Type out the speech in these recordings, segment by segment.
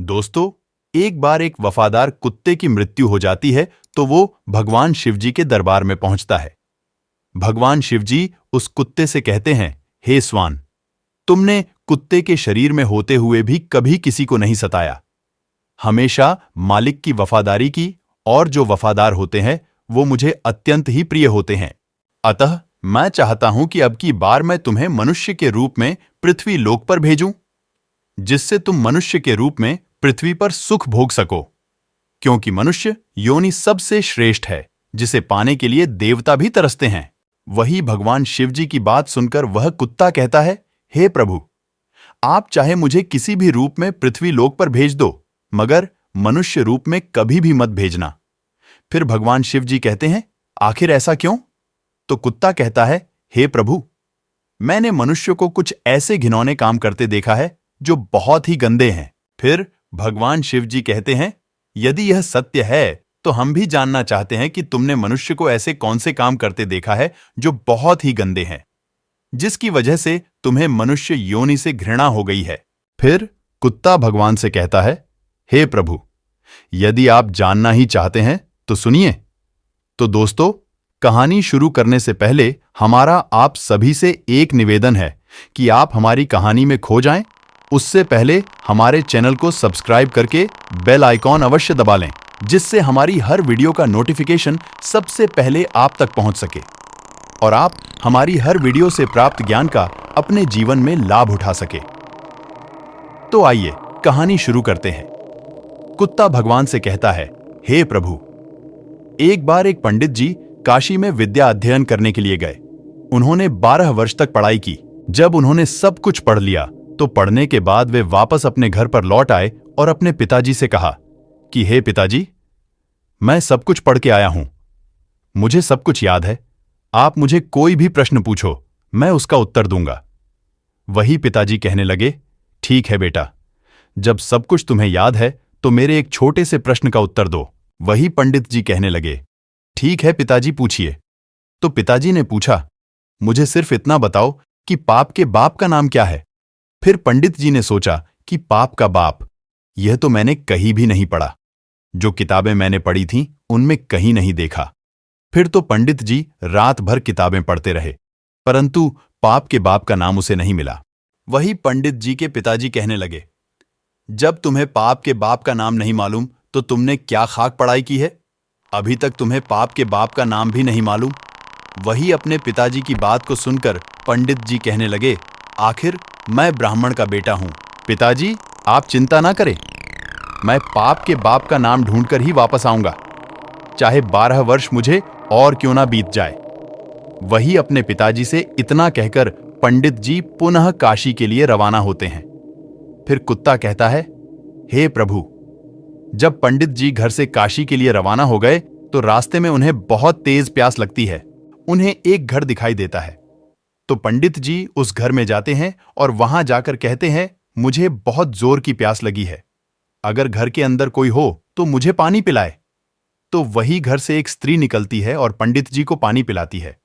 दोस्तों, एक बार एक वफादार कुत्ते की मृत्यु हो जाती है तो वो भगवान शिवजी के दरबार में पहुंचता है। भगवान शिवजी उस कुत्ते से कहते हैं, हे स्वान, तुमने कुत्ते के शरीर में होते हुए भी कभी किसी को नहीं सताया, हमेशा मालिक की वफादारी की, और जो वफादार होते हैं वो मुझे अत्यंत ही प्रिय होते हैं। अतः मैं चाहता हूं कि अब की बार मैं तुम्हें मनुष्य के रूप में पृथ्वी लोक पर भेजूं, जिससे तुम मनुष्य के रूप में पृथ्वी पर सुख भोग सको, क्योंकि मनुष्य योनि सबसे श्रेष्ठ है, जिसे पाने के लिए देवता भी तरसते हैं। वही भगवान शिवजी की बात सुनकर वह कुत्ता कहता है, हे प्रभु, आप चाहे मुझे किसी भी रूप में पृथ्वी लोक पर भेज दो, मगर मनुष्य रूप में कभी भी मत भेजना। फिर भगवान शिवजी कहते हैं, आखिर ऐसा क्यों? तो कुत्ता कहता है, हे प्रभु, मैंने मनुष्य को कुछ ऐसे घिनौने काम करते देखा है जो बहुत ही गंदे हैं। फिर भगवान शिवजी कहते हैं, यदि यह सत्य है तो हम भी जानना चाहते हैं कि तुमने मनुष्य को ऐसे कौन से काम करते देखा है जो बहुत ही गंदे हैं, जिसकी वजह से तुम्हें मनुष्य योनि से घृणा हो गई है। फिर कुत्ता भगवान से कहता है, हे प्रभु, यदि आप जानना ही चाहते हैं तो सुनिए। तो दोस्तों, कहानी शुरू करने से पहले हमारा आप सभी से एक निवेदन है कि आप हमारी कहानी में खो जाएं। उससे पहले हमारे चैनल को सब्सक्राइब करके बेल आइकॉन अवश्य दबा लें, जिससे हमारी हर वीडियो का नोटिफिकेशन सबसे पहले आप तक पहुंच सके और आप हमारी हर वीडियो से प्राप्त ज्ञान का अपने जीवन में लाभ उठा सके। तो आइए कहानी शुरू करते हैं। कुत्ता भगवान से कहता है, हे प्रभु, एक बार एक पंडित जी काशी में विद्या अध्ययन करने के लिए गए। उन्होंने 12 वर्ष तक पढ़ाई की। जब उन्होंने सब कुछ पढ़ लिया तो पढ़ने के बाद वे वापस अपने घर पर लौट आए और अपने पिताजी से कहा कि हे पिताजी, मैं सब कुछ पढ़ के आया हूं, मुझे सब कुछ याद है, आप मुझे कोई भी प्रश्न पूछो, मैं उसका उत्तर दूंगा। वही पिताजी कहने लगे, ठीक है बेटा, जब सब कुछ तुम्हें याद है तो मेरे एक छोटे से प्रश्न का उत्तर दो। वही पंडित जी कहने लगे, ठीक है पिताजी, पूछिए। तो पिताजी ने पूछा, मुझे सिर्फ इतना बताओ कि पाप के बाप का नाम क्या है। फिर पंडित जी ने सोचा कि पाप का बाप, यह तो मैंने कहीं भी नहीं पढ़ा, जो किताबें मैंने पढ़ी थीं उनमें कहीं नहीं देखा। फिर तो पंडित जी रात भर किताबें पढ़ते रहे, परंतु पाप के बाप का नाम उसे नहीं मिला। वही पंडित जी के पिताजी कहने लगे, जब तुम्हें पाप के बाप का नाम नहीं मालूम तो तुमने क्या खाक पढ़ाई की है? अभी तक तुम्हें पाप के बाप का नाम भी नहीं मालूम। वही अपने पिताजी की बात को सुनकर पंडित जी कहने लगे, आखिर मैं ब्राह्मण का बेटा हूं। पिताजी, आप चिंता ना करें, मैं पाप के बाप का नाम ढूंढकर ही वापस आऊंगा, चाहे 12 वर्ष मुझे और क्यों ना बीत जाए। वही अपने पिताजी से इतना कहकर पंडित जी पुनः काशी के लिए रवाना होते हैं। फिर कुत्ता कहता है, हे प्रभु, जब पंडित जी घर से काशी के लिए रवाना हो गए तो रास्ते में उन्हें बहुत तेज प्यास लगती है। उन्हें एक घर दिखाई देता है, तो पंडित जी उस घर में जाते हैं और वहां जाकर कहते हैं, मुझे बहुत जोर की प्यास लगी है, अगर घर के अंदर कोई हो तो मुझे पानी पिलाए। तो वही घर से एक स्त्री निकलती है और पंडित जी को पानी पिलाती है।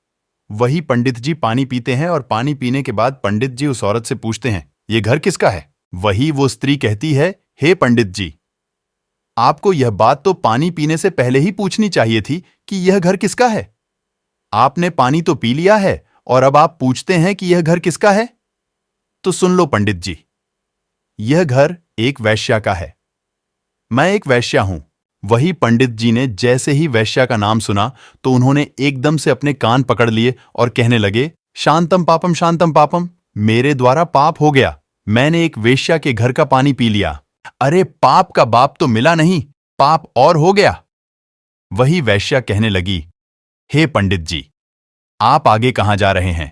वही पंडित जी पानी पीते हैं और पानी पीने के बाद पंडित जी उस औरत से पूछते हैं, ये घर किसका है? वही वो स्त्री कहती है, हे पंडित जी, आपको यह बात तो पानी पीने से पहले ही पूछनी चाहिए थी कि यह घर किसका है। आपने पानी तो पी लिया है और अब आप पूछते हैं कि यह घर किसका है। तो सुन लो पंडित जी, यह घर एक वैश्या का है, मैं एक वैश्या हूं। वही पंडित जी ने जैसे ही वैश्या का नाम सुना तो उन्होंने एकदम से अपने कान पकड़ लिए और कहने लगे, शांतम पापम, मेरे द्वारा पाप हो गया, मैंने एक वेश्या के घर का पानी पी लिया। अरे पाप का बाप तो मिला नहीं, पाप और हो गया। वही वैश्या कहने लगी, हे पंडित जी, आप आगे कहां जा रहे हैं?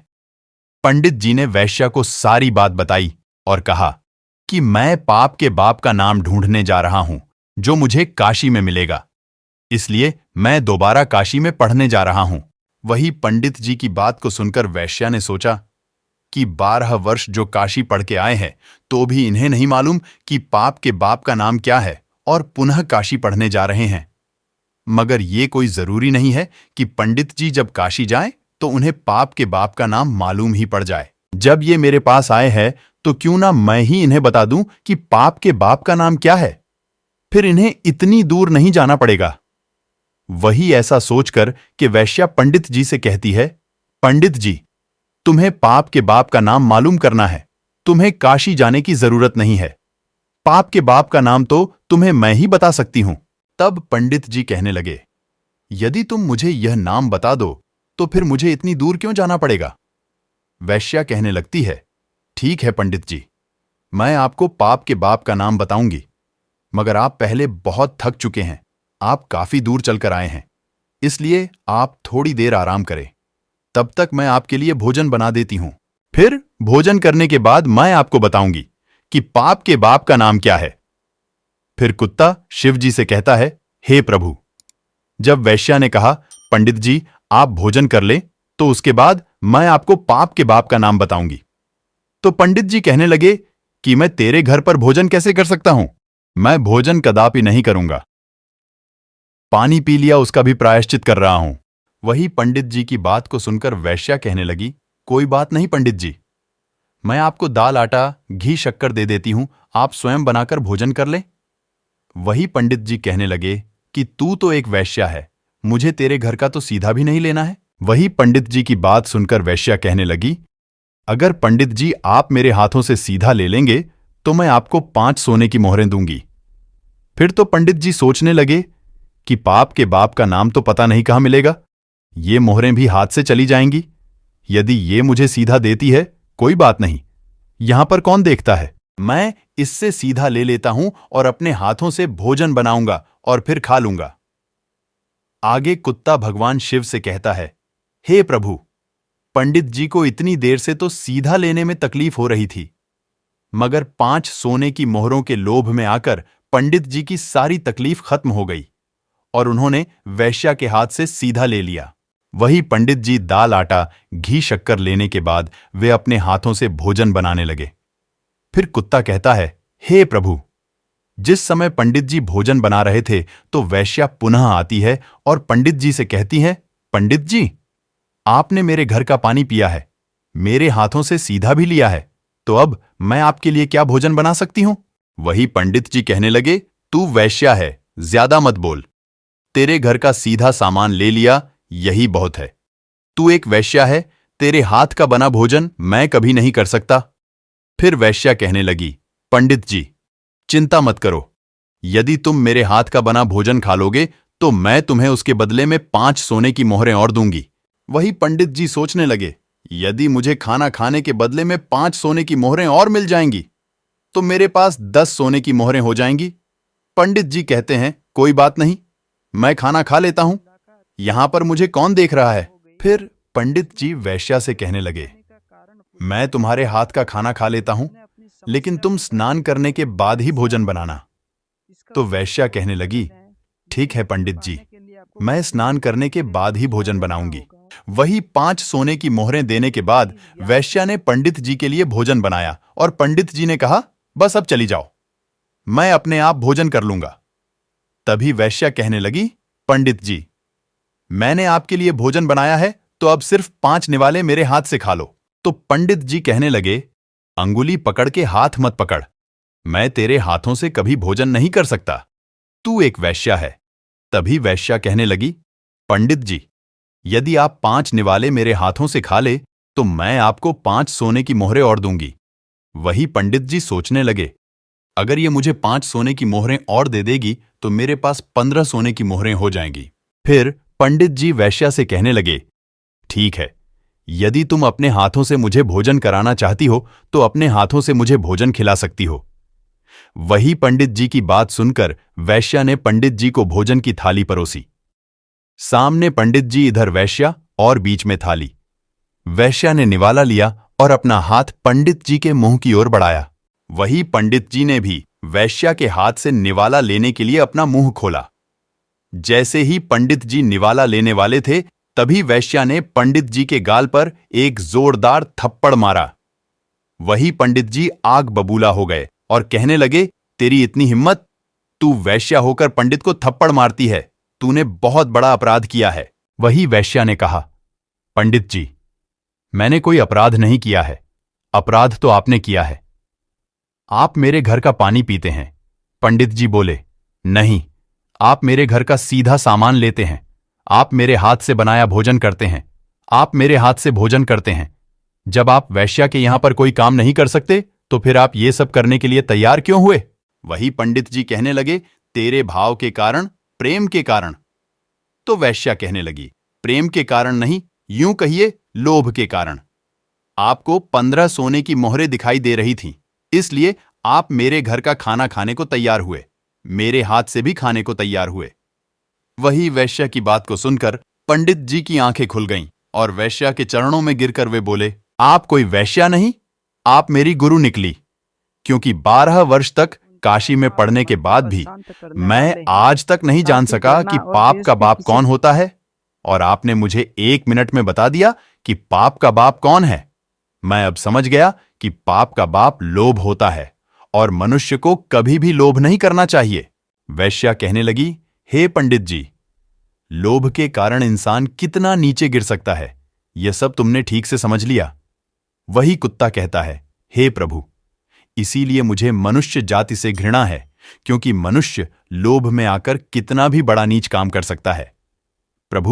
पंडित जी ने वैश्या को सारी बात बताई और कहा कि मैं पाप के बाप का नाम ढूंढने जा रहा हूं, जो मुझे काशी में मिलेगा, इसलिए मैं दोबारा काशी में पढ़ने जा रहा हूं। वही पंडित जी की बात को सुनकर वैश्या ने सोचा कि 12 वर्ष जो काशी पढ़ के आए हैं तो भी इन्हें नहीं मालूम कि पाप के बाप का नाम क्या है और पुनः काशी पढ़ने जा रहे हैं। मगर ये कोई जरूरी नहीं है कि पंडित जी जब काशी जाएं तो उन्हें पाप के बाप का नाम मालूम ही पड़ जाए। जब ये मेरे पास आए हैं तो क्यों ना मैं ही इन्हें बता दूं कि पाप के बाप का नाम क्या है, फिर इन्हें इतनी दूर नहीं जाना पड़ेगा। वही ऐसा सोचकर कि वैश्या पंडित जी से कहती है, पंडित जी, तुम्हें पाप के बाप का नाम मालूम करना है, तुम्हें काशी जाने की जरूरत नहीं है। पाप के बाप का नाम तो तुम्हें मैं ही बता सकती हूं। तब पंडित जी कहने लगे, यदि तुम मुझे यह नाम बता दो तो फिर मुझे इतनी दूर क्यों जाना पड़ेगा। वैश्या कहने लगती है, ठीक है पंडित जी, मैं आपको पाप के बाप का नाम बताऊंगी, मगर आप पहले बहुत थक चुके हैं, आप काफी दूर चलकर आए हैं, इसलिए आप थोड़ी देर आराम करें, तब तक मैं आपके लिए भोजन बना देती हूं। फिर भोजन करने के बाद मैं आपको बताऊंगी कि पाप के बाप का नाम क्या है। फिर कुत्ता शिव जी से कहता है, हे प्रभु। जब वैश्या ने कहा, पंडित जी आप भोजन कर लें, तो उसके बाद मैं आपको पाप के बाप का नाम बताऊंगी। तो पंडित जी कहने लगे कि मैं तेरे घर पर भोजन कैसे कर सकता हूं, मैं भोजन कदापि नहीं करूंगा। पानी पी लिया उसका भी प्रायश्चित कर रहा हूं। वही पंडित जी की बात को सुनकर वैश्या कहने लगी, कोई बात नहीं पंडित जी, मैं आपको दाल आटा घी शक्कर दे देती हूं, आप स्वयं बनाकर भोजन कर लें। वही पंडित जी कहने लगे कि तू तो एक वैश्या है, मुझे तेरे घर का तो सीधा भी नहीं लेना है। वही पंडित जी की बात सुनकर वैश्या कहने लगी, अगर पंडित जी आप मेरे हाथों से सीधा ले लेंगे तो मैं आपको 5 सोने की मोहरें दूंगी। फिर तो पंडित जी सोचने लगे कि पाप के बाप का नाम तो पता नहीं कहां मिलेगा, ये मोहरें भी हाथ से चली जाएंगी। यदि ये मुझे सीधा देती है कोई बात नहीं, यहां पर कौन देखता है, मैं इससे सीधा ले लेता हूं और अपने हाथों से भोजन बनाऊंगा और फिर खा लूंगा। आगे कुत्ता भगवान शिव से कहता है, हे प्रभु, पंडित जी को इतनी देर से तो सीधा लेने में तकलीफ हो रही थी, मगर 5 सोने की मोहरों के लोभ में आकर पंडित जी की सारी तकलीफ खत्म हो गई और उन्होंने वैश्या के हाथ से सीधा ले लिया। वही पंडित जी दाल आटा घी शक्कर लेने के बाद वे अपने हाथों से भोजन बनाने लगे। फिर कुत्ता कहता है, हे प्रभु, जिस समय पंडित जी भोजन बना रहे थे तो वैश्या पुनः आती है और पंडित जी से कहती है, पंडित जी आपने मेरे घर का पानी पिया है, मेरे हाथों से सीधा भी लिया है, तो अब मैं आपके लिए क्या भोजन बना सकती हूं। वही पंडित जी कहने लगे, तू वैश्या है, ज्यादा मत बोल, तेरे घर का सीधा सामान ले लिया यही बहुत है। तू एक वैश्या है, तेरे हाथ का बना भोजन मैं कभी नहीं कर सकता। फिर वैश्या कहने लगी, पंडित जी चिंता मत करो, यदि तुम मेरे हाथ का बना भोजन खा लोगे तो मैं तुम्हें उसके बदले में 5 सोने की मोहरें और दूंगी। वही पंडित जी सोचने लगे, यदि मुझे खाना खाने के बदले में 5 सोने की मोहरें और मिल जाएंगी तो मेरे पास 10 सोने की मोहरें हो जाएंगी। पंडित जी कहते हैं, कोई बात नहीं, मैं खाना खा लेता हूं, यहां पर मुझे कौन देख रहा है। फिर पंडित जी वैश्या से कहने लगे, मैं तुम्हारे हाथ का खाना खा लेता हूं, लेकिन तुम स्नान करने के बाद ही भोजन बनाना। तो वैश्या कहने लगी, ठीक है पंडित जी, मैं स्नान करने के बाद ही भोजन बनाऊंगी। वही 5 सोने की मोहरें देने के बाद वैश्या ने पंडित जी के लिए भोजन बनाया और पंडित जी ने कहा, बस अब चली जाओ, मैं अपने आप भोजन कर लूंगा। तभी वैश्या कहने लगी, पंडित जी मैंने आपके लिए भोजन बनाया है तो अब सिर्फ 5 निवाले मेरे हाथ से खा लो। तो पंडित जी कहने लगे, अंगुली पकड़ के हाथ मत पकड़, मैं तेरे हाथों से कभी भोजन नहीं कर सकता, तू एक वैश्या है। तभी वैश्या कहने लगी, पंडित जी यदि आप 5 निवाले मेरे हाथों से खा ले तो मैं आपको 5 सोने की मोहरें और दूंगी। वही पंडित जी सोचने लगे, अगर ये मुझे 5 सोने की मोहरें और दे देगी तो मेरे पास 15 सोने की मोहरें हो जाएंगी। फिर पंडित जी वैश्या से कहने लगे, ठीक है, यदि तुम अपने हाथों से मुझे भोजन कराना चाहती हो तो अपने हाथों से मुझे भोजन खिला सकती हो। वही पंडित जी की बात सुनकर वैश्या ने पंडित जी को भोजन की थाली परोसी। सामने पंडित जी, इधर वैश्या और बीच में थाली। वैश्या ने निवाला लिया और अपना हाथ पंडित जी के मुंह की ओर बढ़ाया। वही पंडित जी ने भी वैश्या के हाथ से निवाला लेने के लिए अपना मुंह खोला। जैसे ही पंडित जी निवाला लेने वाले थे तभी वैश्या ने पंडित जी के गाल पर एक जोरदार थप्पड़ मारा। वही पंडित जी आग बबूला हो गए और कहने लगे, तेरी इतनी हिम्मत, तू वैश्या होकर पंडित को थप्पड़ मारती है, तूने बहुत बड़ा अपराध किया है। वही वैश्या ने कहा, पंडित जी मैंने कोई अपराध नहीं किया है, अपराध तो आपने किया है। आप मेरे घर का पानी पीते हैं। पंडित जी बोले, नहीं, आप मेरे घर का सीधा सामान लेते हैं। आप मेरे हाथ से बनाया भोजन करते हैं। आप मेरे हाथ से भोजन करते हैं। जब आप वैश्या के यहां पर कोई काम नहीं कर सकते तो फिर आप ये सब करने के लिए तैयार क्यों हुए? वही पंडित जी कहने लगे, तेरे भाव के कारण, प्रेम के कारण। तो वैश्या कहने लगी, प्रेम के कारण नहीं, यूं कहिए लोभ के कारण। आपको 15 सोने की मोहरें दिखाई दे रही थीं, इसलिए आप मेरे घर का खाना खाने को तैयार हुए, मेरे हाथ से भी खाने को तैयार हुए। वही वैश्या की बात को सुनकर पंडित जी की आंखें खुल गईं और वैश्या के चरणों में गिरकर वे बोले, आप कोई वैश्या नहीं, आप मेरी गुरु निकली, क्योंकि 12 वर्ष तक काशी में पढ़ने के बाद भी मैं आज तक नहीं जान सका कि पाप का बाप कौन होता है, और आपने मुझे 1 मिनट में बता दिया कि पाप का बाप कौन है। मैं अब समझ गया कि पाप का बाप लोभ होता है और मनुष्य को कभी भी लोभ नहीं करना चाहिए। वैश्या कहने लगी, हे पंडित जी, लोभ के कारण इंसान कितना नीचे गिर सकता है, यह सब तुमने ठीक से समझ लिया। वही कुत्ता कहता है, हे प्रभु, इसीलिए मुझे मनुष्य जाति से घृणा है, क्योंकि मनुष्य लोभ में आकर कितना भी बड़ा नीच काम कर सकता है। प्रभु,